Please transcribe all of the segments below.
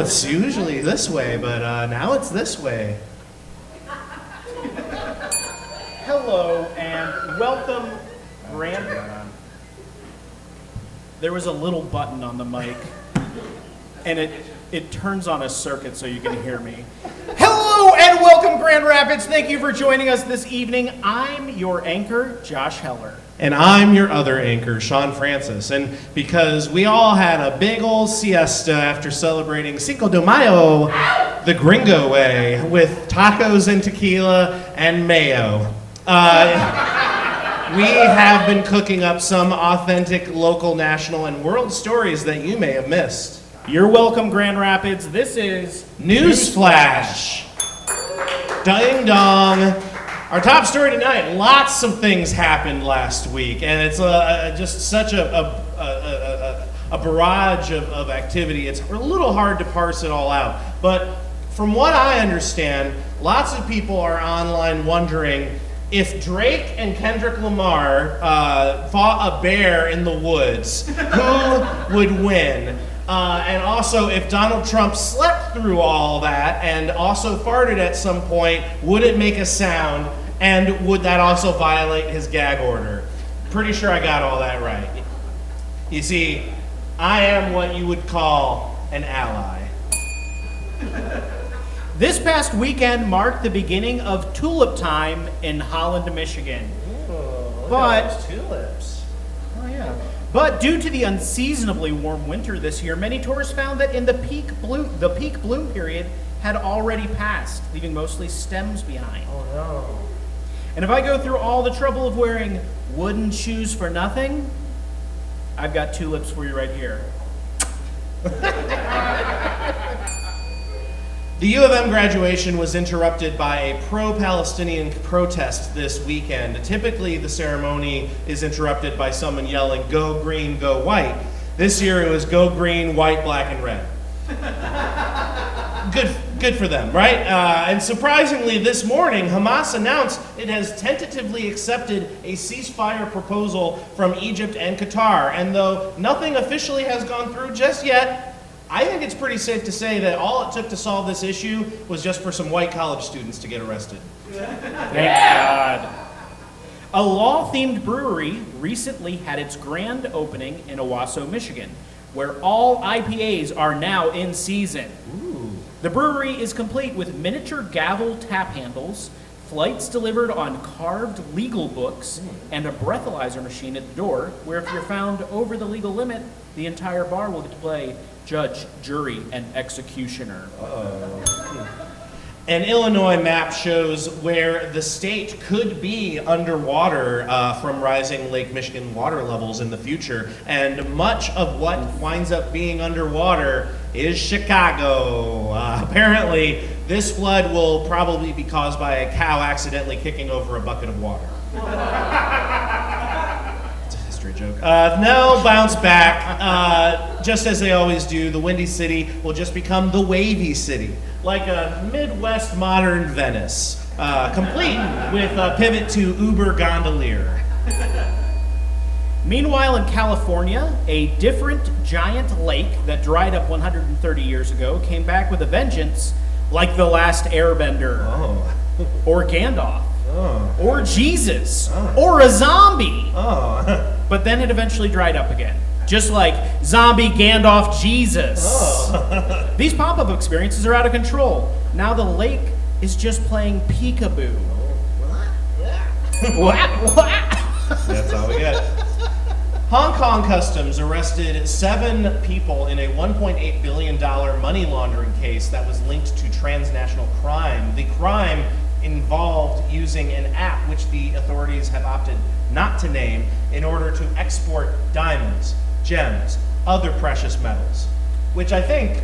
it's usually this way, but now it's this way. Hello and welcome, There was a little button on the mic, and it turns on a circuit so you can hear me. Hello and welcome, Grand Rapids. Thank you for joining us this evening. I'm your anchor, Josh Heller. And I'm your other anchor, Sean Francis. And because we all had a big old siesta after celebrating Cinco de Mayo the gringo way with tacos and tequila and mayo, we have been cooking up some authentic local, national, and world stories that you may have missed. You're welcome, Grand Rapids. This is NewsFlash. Ding dong. Our top story tonight, lots of things happened last week, and it's just such a barrage of activity. It's a little hard to parse it all out. But from what I understand, lots of people are online wondering if Drake and Kendrick Lamar fought a bear in the woods, who would win? And also, if Donald Trump slept through all that and also farted at some point, would it make a sound? And would that also violate his gag order? Pretty sure I got all that right. You see, I am what you would call an ally. This past weekend marked the beginning of tulip time in Holland, Michigan. Ooh, look at those tulips. Oh yeah. But due to the unseasonably warm winter this year, many tourists found that in the peak bloom period had already passed, leaving mostly stems behind. Oh no. And if I go through all the trouble of wearing wooden shoes for nothing, I've got tulips for you right here. The U of M graduation was interrupted by a pro-Palestinian protest this weekend. Typically, the ceremony is interrupted by someone yelling, "Go green, go white." This year, it was "Go green, white, black, and red." Good for them, right? And surprisingly, this morning, Hamas announced it has tentatively accepted a ceasefire proposal from Egypt and Qatar. And though nothing officially has gone through just yet, I think it's pretty safe to say that all it took to solve this issue was just for some white college students to get arrested. Thank God. A law-themed brewery recently had its grand opening in Owasso, Michigan, where all IPAs are now in season. Ooh. The brewery is complete with miniature gavel tap handles, flights delivered on carved legal books, and a breathalyzer machine at the door, where if you're found over the legal limit, the entire bar will get to play judge, jury, and executioner. Uh-oh. An Illinois map shows where the state could be underwater from rising Lake Michigan water levels in the future, and much of what winds up being underwater is Chicago. Apparently, this flood will probably be caused by a cow accidentally kicking over a bucket of water. It's a history joke. They'll bounce back, just as they always do. The Windy City will just become the Wavy City, like a Midwest modern Venice, complete with a pivot to Uber gondolier. Meanwhile, in California, a different giant lake that dried up 130 years ago came back with a vengeance, like the last Airbender, or Gandalf, or Jesus, or a zombie. But then it eventually dried up again, just like zombie Gandalf Jesus. These pop-up experiences are out of control. Now the lake is just playing peekaboo. That's all we got. Hong Kong Customs arrested 7 people in a $1.8 billion money laundering case that was linked to transnational crime. The crime involved using an app which the authorities have opted not to name in order to export diamonds, gems, other precious metals, which I think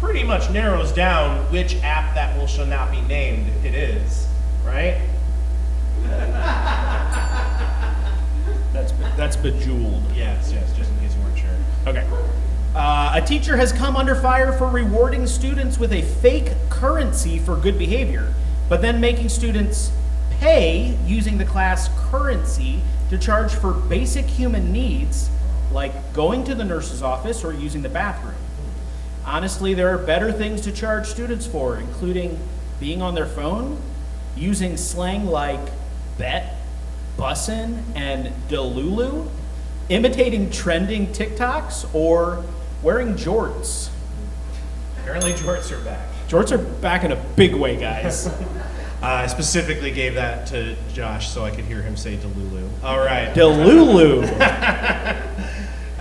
pretty much narrows down which app that shall not be named it is, right? That's Bejeweled. Yes, just in case you weren't sure. Okay. A teacher has come under fire for rewarding students with a fake currency for good behavior, but then making students pay using the class currency to charge for basic human needs, like going to the nurse's office or using the bathroom. Honestly, there are better things to charge students for, including being on their phone, using slang like bet, bussin', and delulu, imitating trending TikToks, or wearing jorts. Apparently jorts are back. Jorts are back in a big way, guys. I specifically gave that to Josh so I could hear him say Delulu. All right. Delulu.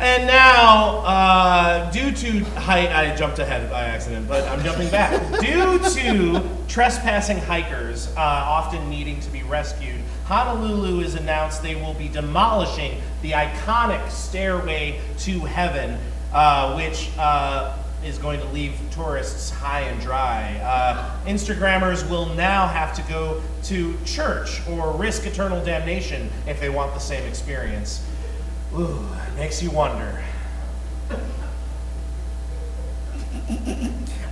And now, due to I jumped ahead by accident, but I'm jumping back. Due to trespassing hikers often needing to be rescued, Honolulu has announced they will be demolishing the iconic Stairway to Heaven, which is going to leave tourists high and dry. Instagrammers will now have to go to church or risk eternal damnation if they want the same experience. Ooh, makes you wonder.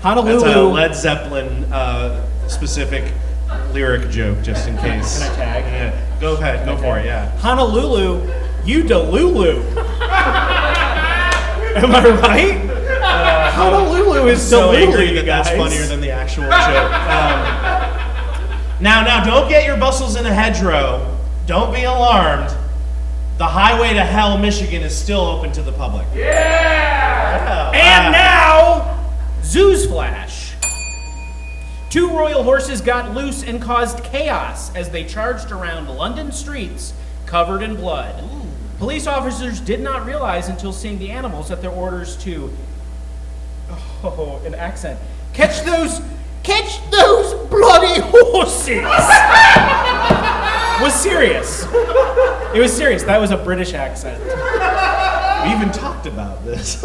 Honolulu. That's a Led Zeppelin specific lyric joke, just in case. Can I tag? Yeah. Go ahead, go for it, yeah. Honolulu, you delulu. Am I right? Honolulu is So delulu, angry you that that's guys. funnier than the actual joke. Now, don't get your bustles in a hedgerow. Don't be alarmed. The highway to hell, Michigan, is still open to the public. Yeah! And now, NewsFlash. 2 royal horses got loose and caused chaos as they charged around London streets covered in blood. Ooh. Police officers did not realize until seeing the animals that their orders to, an accent, catch those bloody horses was serious. It was serious. That was a British accent. We even talked about this.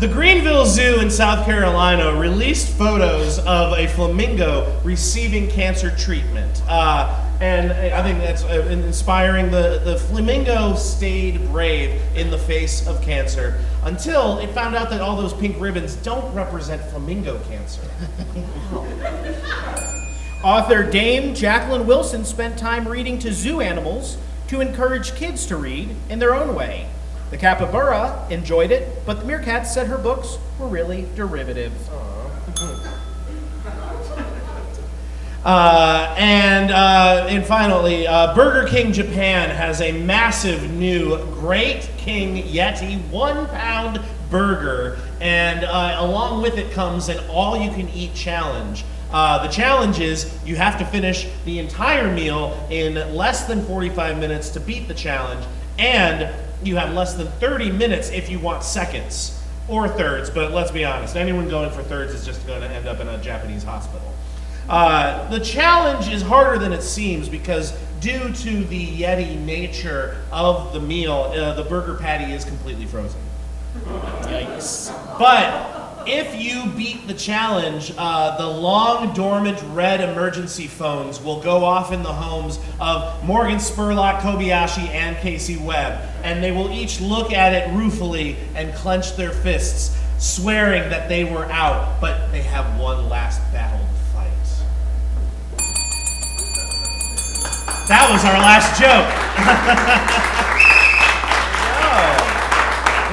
The Greenville Zoo in South Carolina released photos of a flamingo receiving cancer treatment. And I think that's inspiring. The flamingo stayed brave in the face of cancer until it found out that all those pink ribbons don't represent flamingo cancer. Author Dame Jacqueline Wilson spent time reading to zoo animals to encourage kids to read in their own way. The capybara enjoyed it, but the meerkat said her books were really derivative. And finally, Burger King Japan has a massive new Great King Yeti 1-pound burger, and along with it comes an all-you-can-eat challenge. The challenge is you have to finish the entire meal in less than 45 minutes to beat the challenge, and you have less than 30 minutes if you want seconds or thirds, but let's be honest, anyone going for thirds is just going to end up in a Japanese hospital. The challenge is harder than it seems because due to the Yeti nature of the meal, the burger patty is completely frozen. Yikes. But if you beat the challenge, the long dormant red emergency phones will go off in the homes of Morgan Spurlock, Kobayashi, and Casey Webb, and they will each look at it ruefully and clench their fists, swearing that they were out, but they have one last battle to fight. That was our last joke.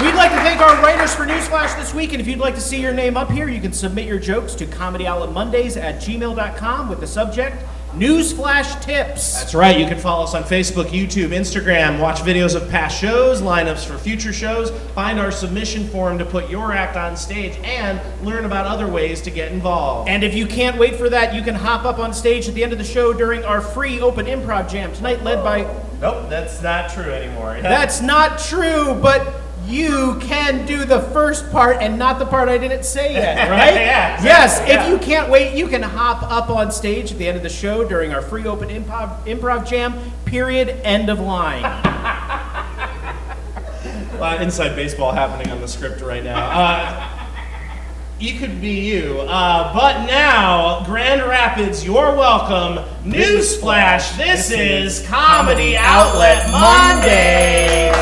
We'd like to thank our writers for NewsFlash this week, and if you'd like to see your name up here, you can submit your jokes to comedyoutletmondays@gmail.com with the subject, NewsFlash Tips. That's right. You can follow us on Facebook, YouTube, Instagram, watch videos of past shows, lineups for future shows, find our submission form to put your act on stage, and learn about other ways to get involved. And if you can't wait for that, you can hop up on stage at the end of the show during our free open improv jam tonight, led by... Nope, that's not true anymore. That's not true, but... you can do the first part and not the part I didn't say yet, right? Yeah, exactly, yes, yeah. If you can't wait, you can hop up on stage at the end of the show during our free open improv jam, period, end of line. Inside baseball happening on the script right now. You could be you. But now, Grand Rapids, you're welcome. Newsflash, this is Comedy Outlet Monday.